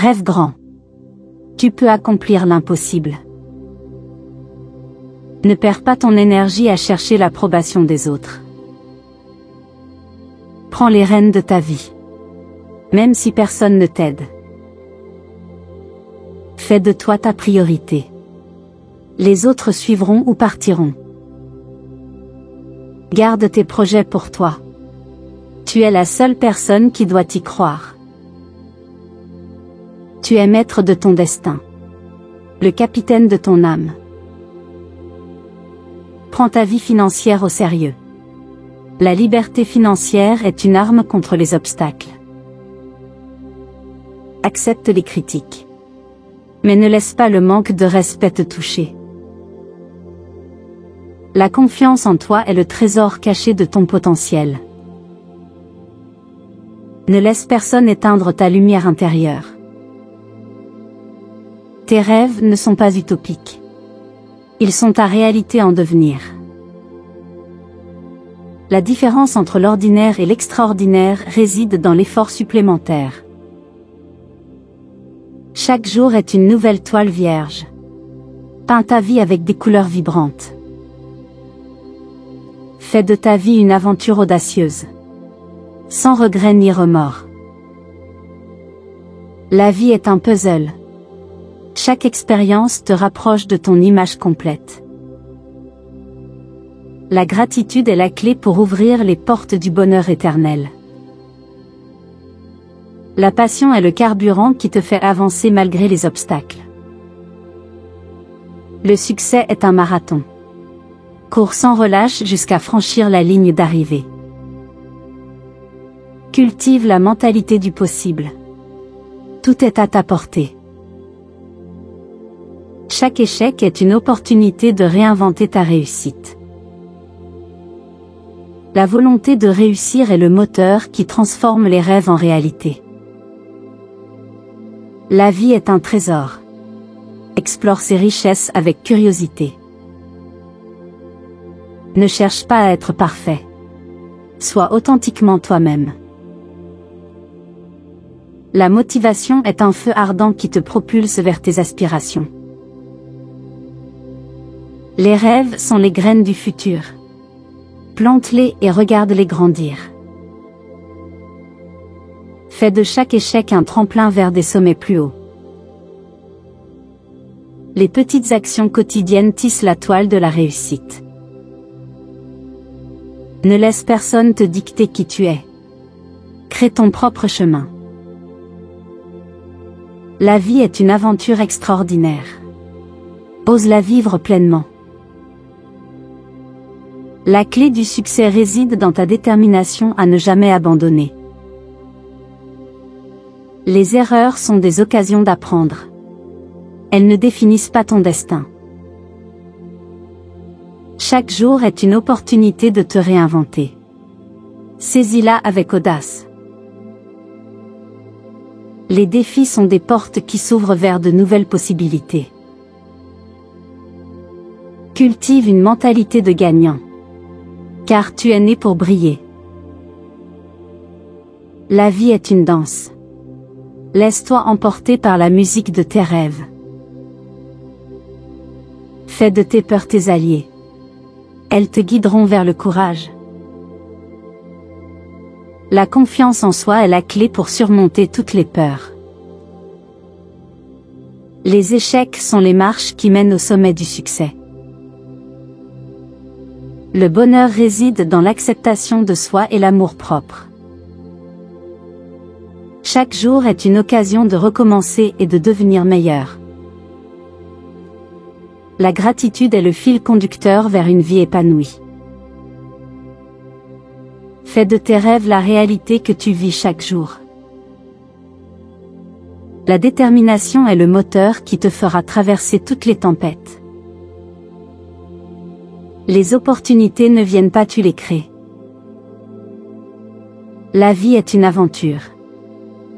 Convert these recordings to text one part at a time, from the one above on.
Rêve grand. Tu peux accomplir l'impossible. Ne perds pas ton énergie à chercher l'approbation des autres. Prends les rênes de ta vie. Même si personne ne t'aide. Fais de toi ta priorité. Les autres suivront ou partiront. Garde tes projets pour toi. Tu es la seule personne qui doit y croire. Tu es maître de ton destin. Le capitaine de ton âme. Prends ta vie financière au sérieux. La liberté financière est une arme contre les obstacles. Accepte les critiques. Mais ne laisse pas le manque de respect te toucher. La confiance en toi est le trésor caché de ton potentiel. Ne laisse personne éteindre ta lumière intérieure. Tes rêves ne sont pas utopiques. Ils sont ta réalité en devenir. La différence entre l'ordinaire et l'extraordinaire réside dans l'effort supplémentaire. Chaque jour est une nouvelle toile vierge. Peins ta vie avec des couleurs vibrantes. Fais de ta vie une aventure audacieuse. Sans regret ni remords. La vie est un puzzle. Chaque expérience te rapproche de ton image complète. La gratitude est la clé pour ouvrir les portes du bonheur éternel. La passion est le carburant qui te fait avancer malgré les obstacles. Le succès est un marathon. Cours sans relâche jusqu'à franchir la ligne d'arrivée. Cultive la mentalité du possible. Tout est à ta portée. Chaque échec est une opportunité de réinventer ta réussite. La volonté de réussir est le moteur qui transforme les rêves en réalité. La vie est un trésor. Explore ses richesses avec curiosité. Ne cherche pas à être parfait. Sois authentiquement toi-même. La motivation est un feu ardent qui te propulse vers tes aspirations. Les rêves sont les graines du futur. Plante-les et regarde-les grandir. Fais de chaque échec un tremplin vers des sommets plus hauts. Les petites actions quotidiennes tissent la toile de la réussite. Ne laisse personne te dicter qui tu es. Crée ton propre chemin. La vie est une aventure extraordinaire. Ose la vivre pleinement. La clé du succès réside dans ta détermination à ne jamais abandonner. Les erreurs sont des occasions d'apprendre. Elles ne définissent pas ton destin. Chaque jour est une opportunité de te réinventer. Saisis-la avec audace. Les défis sont des portes qui s'ouvrent vers de nouvelles possibilités. Cultive une mentalité de gagnant. Car tu es né pour briller. La vie est une danse. Laisse-toi emporter par la musique de tes rêves. Fais de tes peurs tes alliés. Elles te guideront vers le courage. La confiance en soi est la clé pour surmonter toutes les peurs. Les échecs sont les marches qui mènent au sommet du succès. Le bonheur réside dans l'acceptation de soi et l'amour-propre. Chaque jour est une occasion de recommencer et de devenir meilleur. La gratitude est le fil conducteur vers une vie épanouie. Fais de tes rêves la réalité que tu vis chaque jour. La détermination est le moteur qui te fera traverser toutes les tempêtes. Les opportunités ne viennent pas, tu les crées. La vie est une aventure.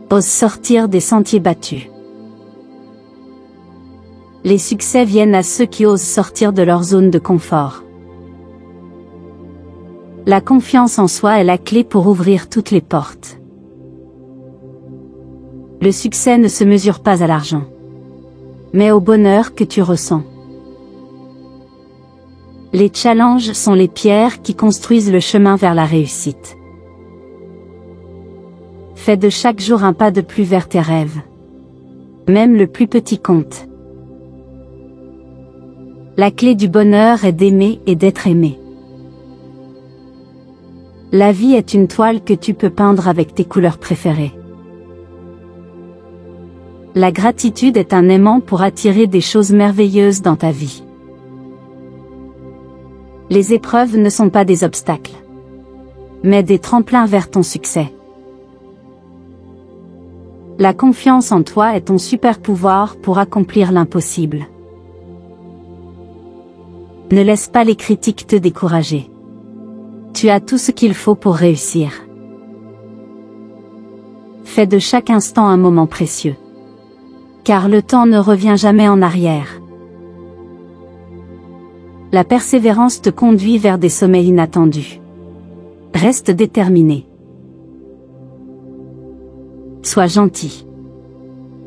Ose sortir des sentiers battus. Les succès viennent à ceux qui osent sortir de leur zone de confort. La confiance en soi est la clé pour ouvrir toutes les portes. Le succès ne se mesure pas à l'argent, mais au bonheur que tu ressens. Les challenges sont les pierres qui construisent le chemin vers la réussite. Fais de chaque jour un pas de plus vers tes rêves. Même le plus petit compte. La clé du bonheur est d'aimer et d'être aimé. La vie est une toile que tu peux peindre avec tes couleurs préférées. La gratitude est un aimant pour attirer des choses merveilleuses dans ta vie. Les épreuves ne sont pas des obstacles, mais des tremplins vers ton succès. La confiance en toi est ton super pouvoir pour accomplir l'impossible. Ne laisse pas les critiques te décourager. Tu as tout ce qu'il faut pour réussir. Fais de chaque instant un moment précieux. Car le temps ne revient jamais en arrière. La persévérance te conduit vers des sommets inattendus. Reste déterminé. Sois gentil.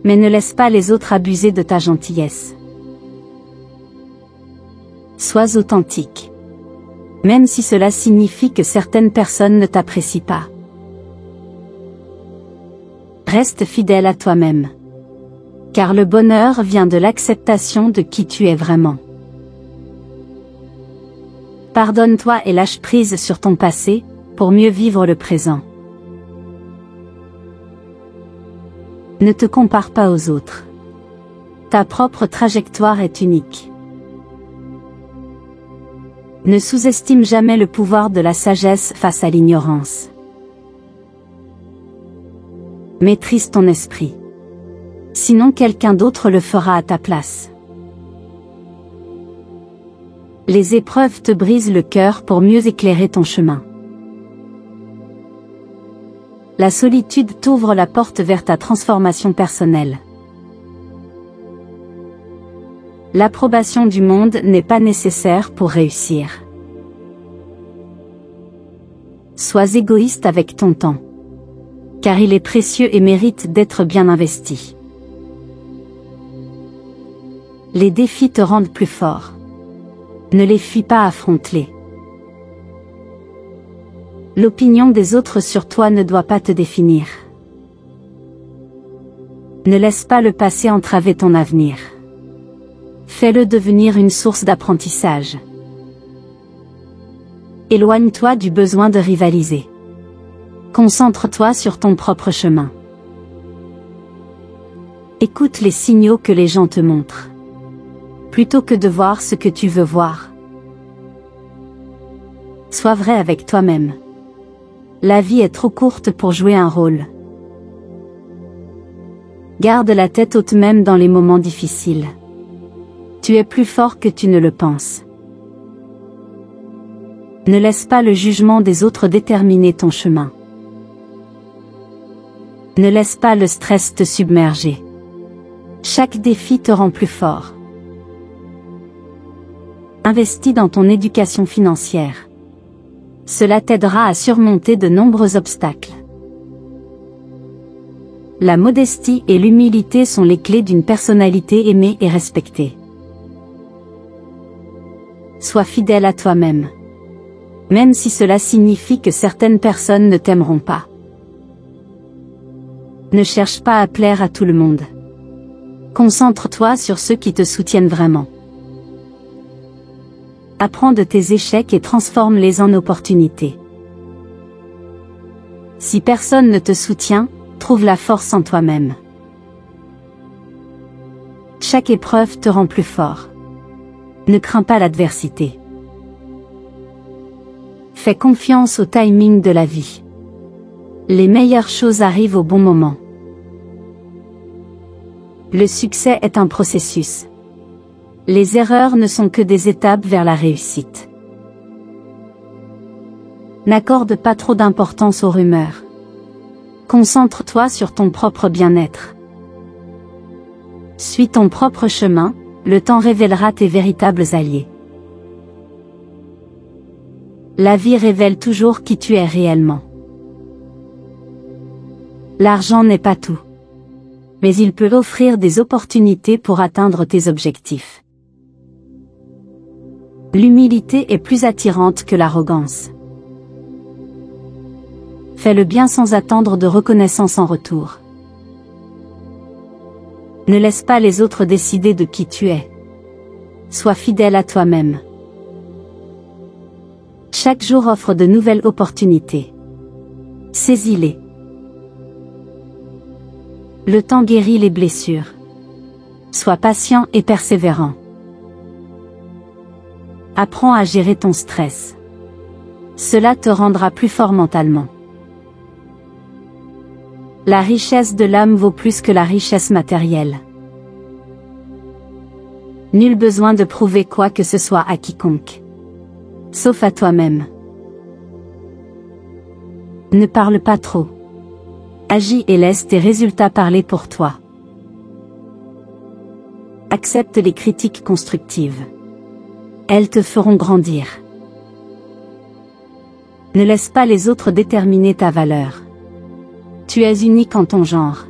Mais ne laisse pas les autres abuser de ta gentillesse. Sois authentique. Même si cela signifie que certaines personnes ne t'apprécient pas. Reste fidèle à toi-même. Car le bonheur vient de l'acceptation de qui tu es vraiment. Pardonne-toi et lâche prise sur ton passé, pour mieux vivre le présent. Ne te compare pas aux autres. Ta propre trajectoire est unique. Ne sous-estime jamais le pouvoir de la sagesse face à l'ignorance. Maîtrise ton esprit. Sinon quelqu'un d'autre le fera à ta place. Les épreuves te brisent le cœur pour mieux éclairer ton chemin. La solitude t'ouvre la porte vers ta transformation personnelle. L'approbation du monde n'est pas nécessaire pour réussir. Sois égoïste avec ton temps. Car il est précieux et mérite d'être bien investi. Les défis te rendent plus fort. Ne les fuis pas, affronte-les. L'opinion des autres sur toi ne doit pas te définir. Ne laisse pas le passé entraver ton avenir. Fais-le devenir une source d'apprentissage. Éloigne-toi du besoin de rivaliser. Concentre-toi sur ton propre chemin. Écoute les signaux que les gens te montrent, plutôt que de voir ce que tu veux voir. Sois vrai avec toi-même. La vie est trop courte pour jouer un rôle. Garde la tête haute même dans les moments difficiles. Tu es plus fort que tu ne le penses. Ne laisse pas le jugement des autres déterminer ton chemin. Ne laisse pas le stress te submerger. Chaque défi te rend plus fort. Investis dans ton éducation financière. Cela t'aidera à surmonter de nombreux obstacles. La modestie et l'humilité sont les clés d'une personnalité aimée et respectée. Sois fidèle à toi-même. Même si cela signifie que certaines personnes ne t'aimeront pas. Ne cherche pas à plaire à tout le monde. Concentre-toi sur ceux qui te soutiennent vraiment. Apprends de tes échecs et transforme-les en opportunités. Si personne ne te soutient, trouve la force en toi-même. Chaque épreuve te rend plus fort. Ne crains pas l'adversité. Fais confiance au timing de la vie. Les meilleures choses arrivent au bon moment. Le succès est un processus. Les erreurs ne sont que des étapes vers la réussite. N'accorde pas trop d'importance aux rumeurs. Concentre-toi sur ton propre bien-être. Suis ton propre chemin, le temps révélera tes véritables alliés. La vie révèle toujours qui tu es réellement. L'argent n'est pas tout. Mais il peut offrir des opportunités pour atteindre tes objectifs. L'humilité est plus attirante que l'arrogance. Fais le bien sans attendre de reconnaissance en retour. Ne laisse pas les autres décider de qui tu es. Sois fidèle à toi-même. Chaque jour offre de nouvelles opportunités. Saisis-les. Le temps guérit les blessures. Sois patient et persévérant. Apprends à gérer ton stress. Cela te rendra plus fort mentalement. La richesse de l'âme vaut plus que la richesse matérielle. Nul besoin de prouver quoi que ce soit à quiconque. Sauf à toi-même. Ne parle pas trop. Agis et laisse tes résultats parler pour toi. Accepte les critiques constructives. Elles te feront grandir. Ne laisse pas les autres déterminer ta valeur. Tu es unique en ton genre.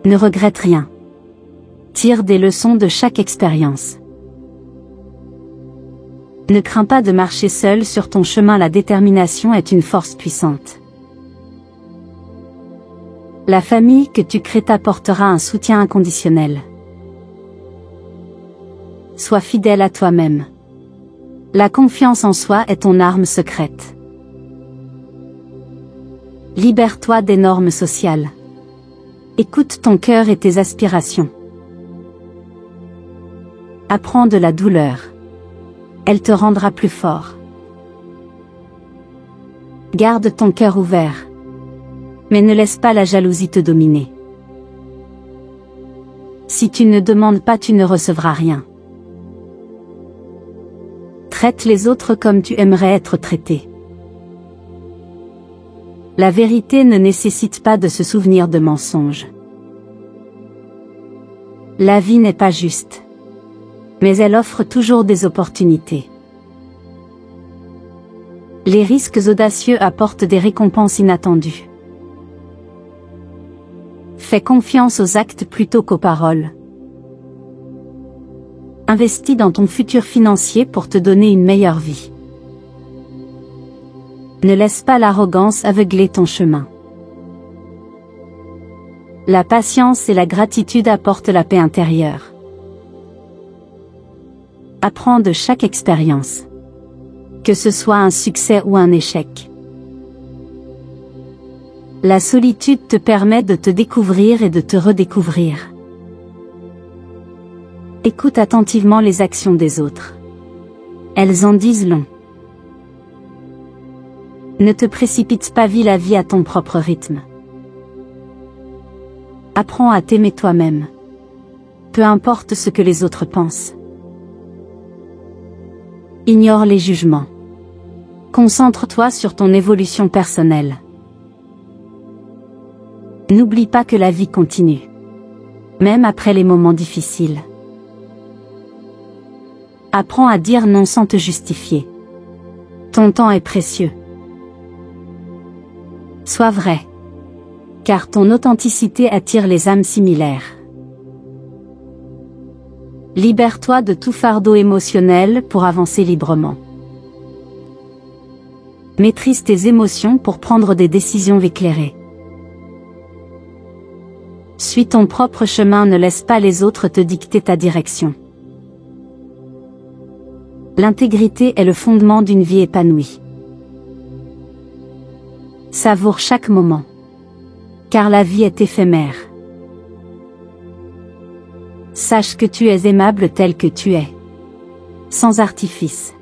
Ne regrette rien. Tire des leçons de chaque expérience. Ne crains pas de marcher seul sur ton chemin, la détermination est une force puissante. La famille que tu crées t'apportera un soutien inconditionnel. Sois fidèle à toi-même. La confiance en soi est ton arme secrète. Libère-toi des normes sociales. Écoute ton cœur et tes aspirations. Apprends de la douleur. Elle te rendra plus fort. Garde ton cœur ouvert. Mais ne laisse pas la jalousie te dominer. Si tu ne demandes pas, tu ne recevras rien. Traite les autres comme tu aimerais être traité. La vérité ne nécessite pas de se souvenir de mensonges. La vie n'est pas juste. Mais elle offre toujours des opportunités. Les risques audacieux apportent des récompenses inattendues. Fais confiance aux actes plutôt qu'aux paroles. Investis dans ton futur financier pour te donner une meilleure vie. Ne laisse pas l'arrogance aveugler ton chemin. La patience et la gratitude apportent la paix intérieure. Apprends de chaque expérience. Que ce soit un succès ou un échec. La solitude te permet de te découvrir et de te redécouvrir. Écoute attentivement les actions des autres. Elles en disent long. Ne te précipite pas, vis la vie à ton propre rythme. Apprends à t'aimer toi-même. Peu importe ce que les autres pensent. Ignore les jugements. Concentre-toi sur ton évolution personnelle. N'oublie pas que la vie continue. Même après les moments difficiles. Apprends à dire non sans te justifier. Ton temps est précieux. Sois vrai. Car ton authenticité attire les âmes similaires. Libère-toi de tout fardeau émotionnel pour avancer librement. Maîtrise tes émotions pour prendre des décisions éclairées. Suis ton propre chemin, ne laisse pas les autres te dicter ta direction. L'intégrité est le fondement d'une vie épanouie. Savoure chaque moment. Car la vie est éphémère. Sache que tu es aimable tel que tu es. Sans artifice.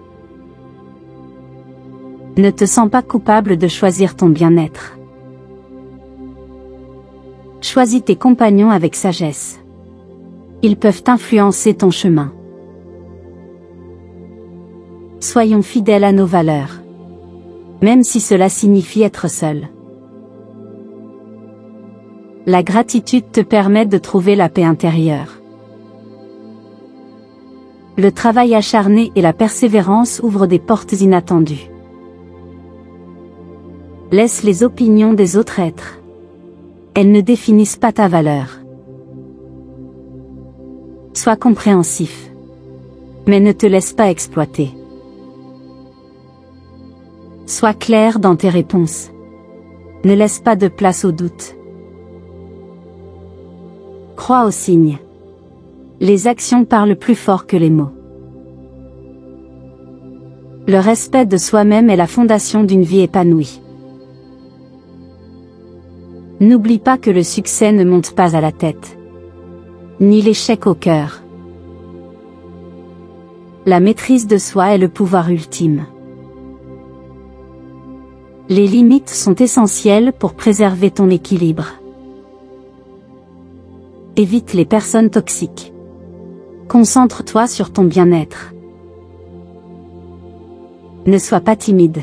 Ne te sens pas coupable de choisir ton bien-être. Choisis tes compagnons avec sagesse. Ils peuvent influencer ton chemin. Soyons fidèles à nos valeurs. Même si cela signifie être seul. La gratitude te permet de trouver la paix intérieure. Le travail acharné et la persévérance ouvrent des portes inattendues. Laisse les opinions des autres être. Elles ne définissent pas ta valeur. Sois compréhensif. Mais ne te laisse pas exploiter. Sois clair dans tes réponses. Ne laisse pas de place au doute. Crois aux signes. Les actions parlent plus fort que les mots. Le respect de soi-même est la fondation d'une vie épanouie. N'oublie pas que le succès ne monte pas à la tête, ni l'échec au cœur. La maîtrise de soi est le pouvoir ultime. Les limites sont essentielles pour préserver ton équilibre. Évite les personnes toxiques. Concentre-toi sur ton bien-être. Ne sois pas timide.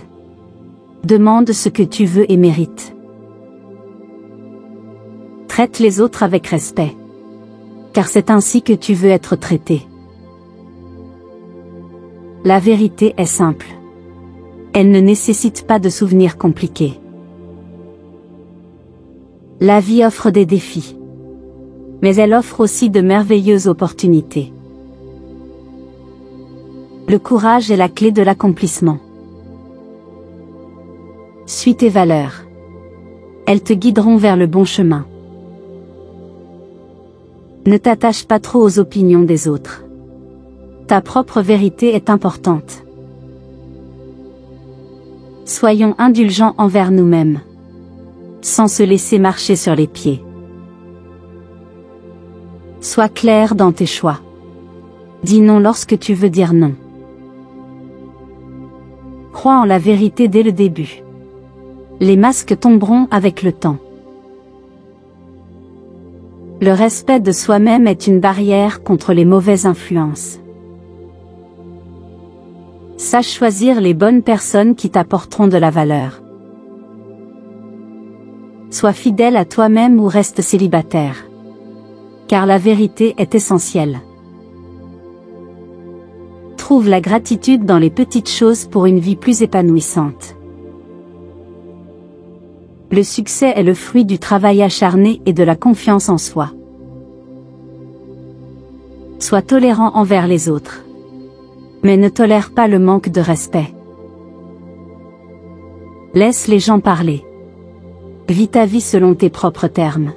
Demande ce que tu veux et mérites. Traite les autres avec respect. Car c'est ainsi que tu veux être traité. La vérité est simple. Elle ne nécessite pas de souvenirs compliqués. La vie offre des défis. Mais elle offre aussi de merveilleuses opportunités. Le courage est la clé de l'accomplissement. Suis tes valeurs. Elles te guideront vers le bon chemin. Ne t'attache pas trop aux opinions des autres. Ta propre vérité est importante. Soyons indulgents envers nous-mêmes, sans se laisser marcher sur les pieds. Sois clair dans tes choix. Dis non lorsque tu veux dire non. Crois en la vérité dès le début. Les masques tomberont avec le temps. Le respect de soi-même est une barrière contre les mauvaises influences. Sache choisir les bonnes personnes qui t'apporteront de la valeur. Sois fidèle à toi-même ou reste célibataire. Car la vérité est essentielle. Trouve la gratitude dans les petites choses pour une vie plus épanouissante. Le succès est le fruit du travail acharné et de la confiance en soi. Sois tolérant envers les autres. Mais ne tolère pas le manque de respect. Laisse les gens parler. Vis ta vie selon tes propres termes.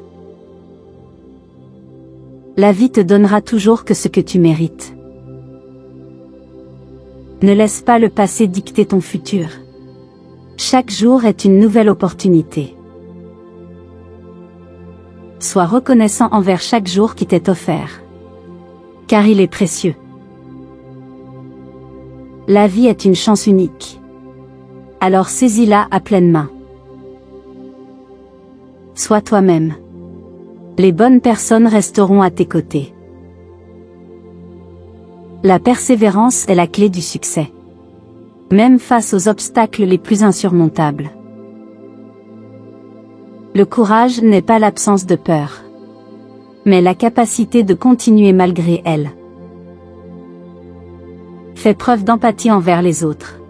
La vie te donnera toujours que ce que tu mérites. Ne laisse pas le passé dicter ton futur. Chaque jour est une nouvelle opportunité. Sois reconnaissant envers chaque jour qui t'est offert. Car il est précieux. La vie est une chance unique. Alors saisis-la à pleine main. Sois toi-même. Les bonnes personnes resteront à tes côtés. La persévérance est la clé du succès. Même face aux obstacles les plus insurmontables. Le courage n'est pas l'absence de peur, mais la capacité de continuer malgré elle. Fais preuve d'empathie envers les autres.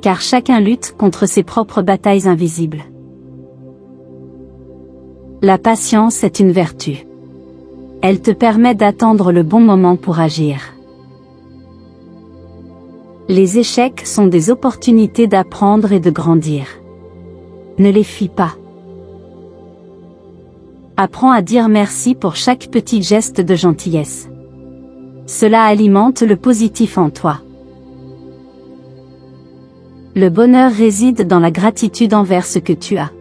Car chacun lutte contre ses propres batailles invisibles. La patience est une vertu. Elle te permet d'attendre le bon moment pour agir. Les échecs sont des opportunités d'apprendre et de grandir. Ne les fuis pas. Apprends à dire merci pour chaque petit geste de gentillesse. Cela alimente le positif en toi. Le bonheur réside dans la gratitude envers ce que tu as,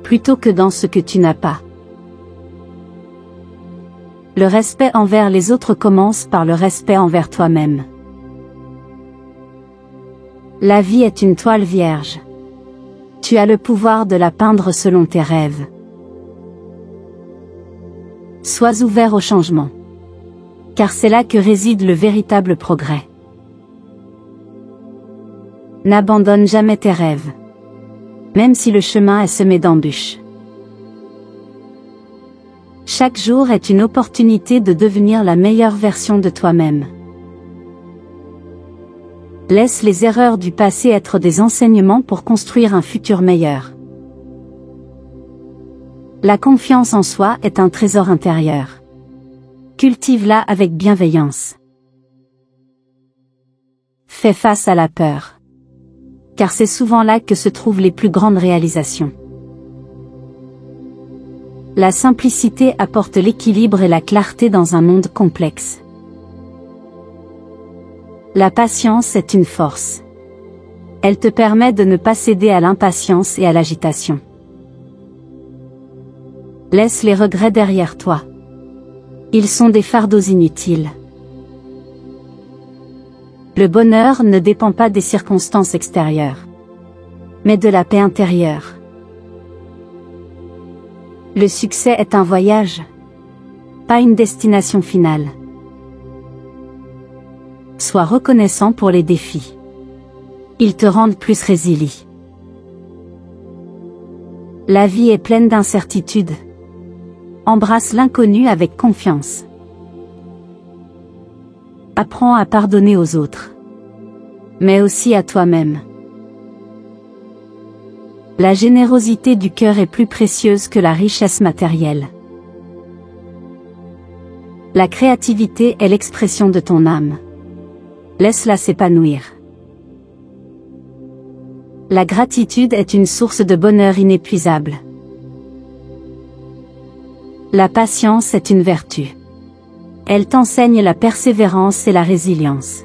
plutôt que dans ce que tu n'as pas. Le respect envers les autres commence par le respect envers toi-même. La vie est une toile vierge. Tu as le pouvoir de la peindre selon tes rêves. Sois ouvert au changement. Car c'est là que réside le véritable progrès. N'abandonne jamais tes rêves. Même si le chemin est semé d'embûches. Chaque jour est une opportunité de devenir la meilleure version de toi-même. Laisse les erreurs du passé être des enseignements pour construire un futur meilleur. La confiance en soi est un trésor intérieur. Cultive-la avec bienveillance. Fais face à la peur. Car c'est souvent là que se trouvent les plus grandes réalisations. La simplicité apporte l'équilibre et la clarté dans un monde complexe. La patience est une force. Elle te permet de ne pas céder à l'impatience et à l'agitation. Laisse les regrets derrière toi. Ils sont des fardeaux inutiles. Le bonheur ne dépend pas des circonstances extérieures, mais de la paix intérieure. Le succès est un voyage, pas une destination finale. Sois reconnaissant pour les défis. Ils te rendent plus résilient. La vie est pleine d'incertitudes. Embrasse l'inconnu avec confiance. Apprends à pardonner aux autres, mais aussi à toi-même. La générosité du cœur est plus précieuse que la richesse matérielle. La créativité est l'expression de ton âme. Laisse-la s'épanouir. La gratitude est une source de bonheur inépuisable. La patience est une vertu. Elle t'enseigne la persévérance et la résilience.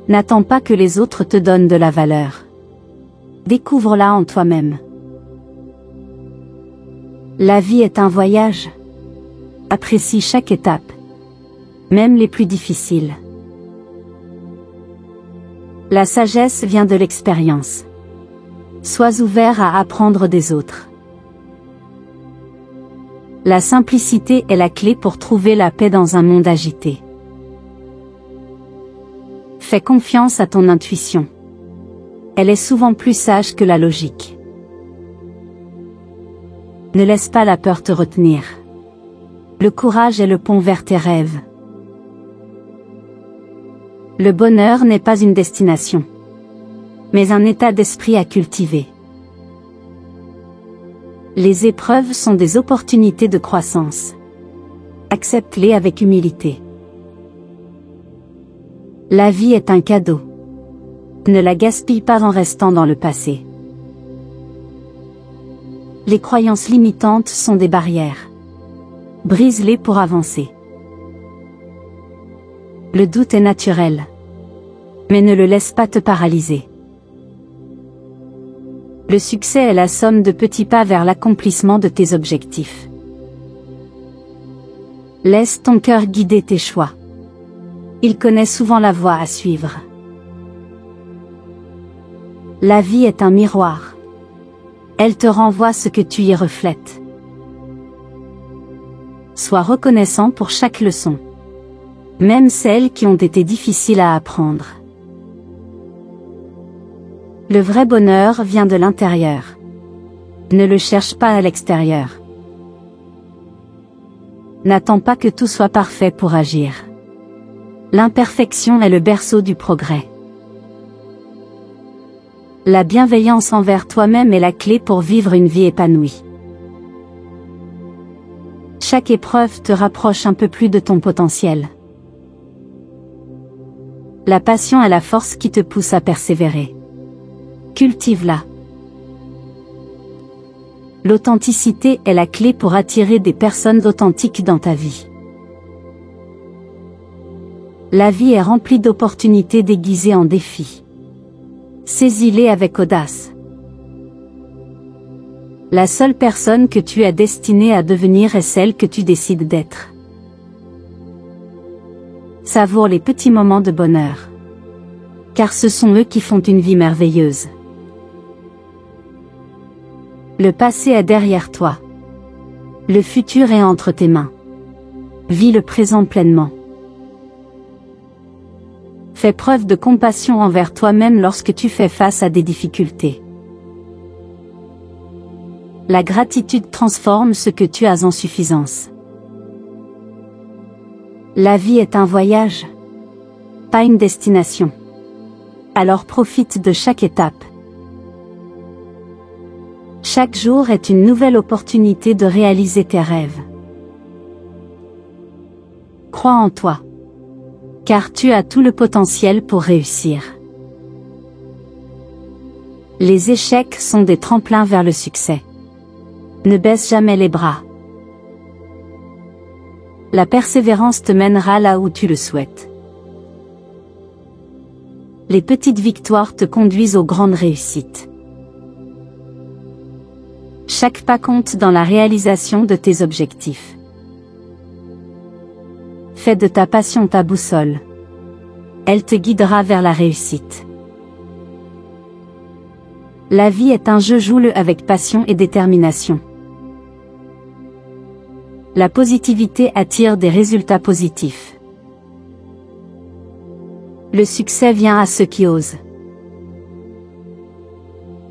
N'attends pas que les autres te donnent de la valeur. Découvre-la en toi-même. La vie est un voyage. Apprécie chaque étape, même les plus difficiles. La sagesse vient de l'expérience. Sois ouvert à apprendre des autres. La simplicité est la clé pour trouver la paix dans un monde agité. Fais confiance à ton intuition. Elle est souvent plus sage que la logique. Ne laisse pas la peur te retenir. Le courage est le pont vers tes rêves. Le bonheur n'est pas une destination, mais un état d'esprit à cultiver. Les épreuves sont des opportunités de croissance. Accepte-les avec humilité. La vie est un cadeau. Ne la gaspille pas en restant dans le passé. Les croyances limitantes sont des barrières. Brise-les pour avancer. Le doute est naturel. Mais ne le laisse pas te paralyser. Le succès est la somme de petits pas vers l'accomplissement de tes objectifs. Laisse ton cœur guider tes choix. Il connaît souvent la voie à suivre. La vie est un miroir. Elle te renvoie ce que tu y reflètes. Sois reconnaissant pour chaque leçon, même celles qui ont été difficiles à apprendre. Le vrai bonheur vient de l'intérieur. Ne le cherche pas à l'extérieur. N'attends pas que tout soit parfait pour agir. L'imperfection est le berceau du progrès. La bienveillance envers toi-même est la clé pour vivre une vie épanouie. Chaque épreuve te rapproche un peu plus de ton potentiel. La passion est la force qui te pousse à persévérer. Cultive-la. L'authenticité est la clé pour attirer des personnes authentiques dans ta vie. La vie est remplie d'opportunités déguisées en défis. Saisis-les avec audace. La seule personne que tu es destinée à devenir est celle que tu décides d'être. Savoure les petits moments de bonheur. Car ce sont eux qui font une vie merveilleuse. Le passé est derrière toi. Le futur est entre tes mains. Vis le présent pleinement. Fais preuve de compassion envers toi-même lorsque tu fais face à des difficultés. La gratitude transforme ce que tu as en suffisance. La vie est un voyage, pas une destination. Alors profite de chaque étape. Chaque jour est une nouvelle opportunité de réaliser tes rêves. Crois en toi. Car tu as tout le potentiel pour réussir. Les échecs sont des tremplins vers le succès. Ne baisse jamais les bras. La persévérance te mènera là où tu le souhaites. Les petites victoires te conduisent aux grandes réussites. Chaque pas compte dans la réalisation de tes objectifs. Fais de ta passion ta boussole. Elle te guidera vers la réussite. La vie est un jeu, joue-le avec passion et détermination. La positivité attire des résultats positifs. Le succès vient à ceux qui osent.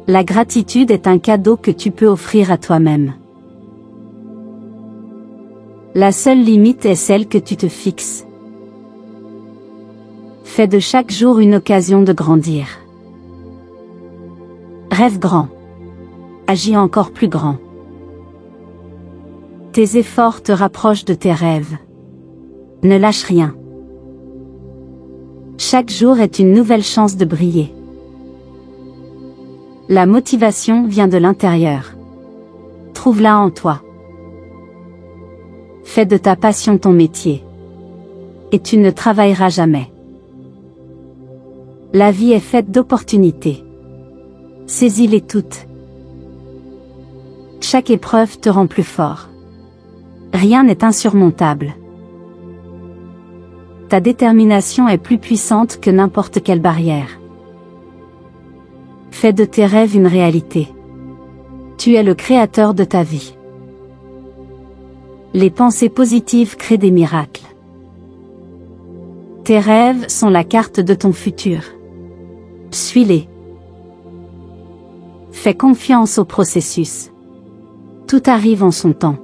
La gratitude est un cadeau que tu peux offrir à toi-même. La seule limite est celle que tu te fixes. Fais de chaque jour une occasion de grandir. Rêve grand. Agis encore plus grand. Tes efforts te rapprochent de tes rêves. Ne lâche rien. Chaque jour est une nouvelle chance de briller. La motivation vient de l'intérieur. Trouve-la en toi. Fais de ta passion ton métier. Et tu ne travailleras jamais. La vie est faite d'opportunités. Saisis-les toutes. Chaque épreuve te rend plus fort. Rien n'est insurmontable. Ta détermination est plus puissante que n'importe quelle barrière. Fais de tes rêves une réalité. Tu es le créateur de ta vie. Les pensées positives créent des miracles. Tes rêves sont la carte de ton futur. Suis-les. Fais confiance au processus. Tout arrive en son temps.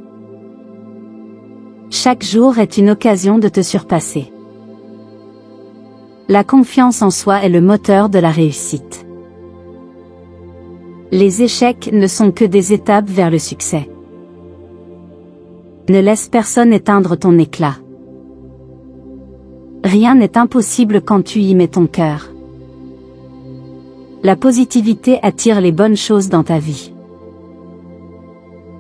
Chaque jour est une occasion de te surpasser. La confiance en soi est le moteur de la réussite. Les échecs ne sont que des étapes vers le succès. Ne laisse personne éteindre ton éclat. Rien n'est impossible quand tu y mets ton cœur. La positivité attire les bonnes choses dans ta vie.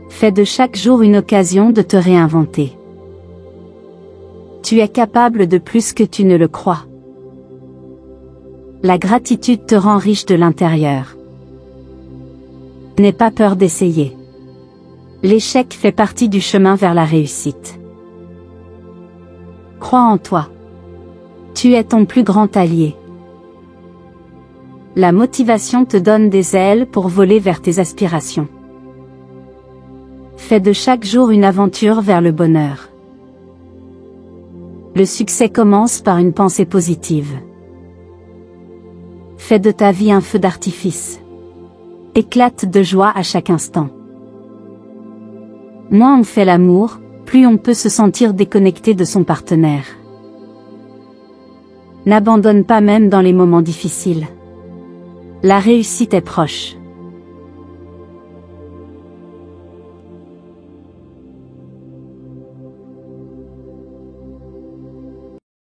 Fais de chaque jour une occasion de te réinventer. Tu es capable de plus que tu ne le crois. La gratitude te rend riche de l'intérieur. N'aie pas peur d'essayer. L'échec fait partie du chemin vers la réussite. Crois en toi. Tu es ton plus grand allié. La motivation te donne des ailes pour voler vers tes aspirations. Fais de chaque jour une aventure vers le bonheur. Le succès commence par une pensée positive. Fais de ta vie un feu d'artifice. Éclate de joie à chaque instant. Moins on fait l'amour, plus on peut se sentir déconnecté de son partenaire. N'abandonne pas même dans les moments difficiles. La réussite est proche.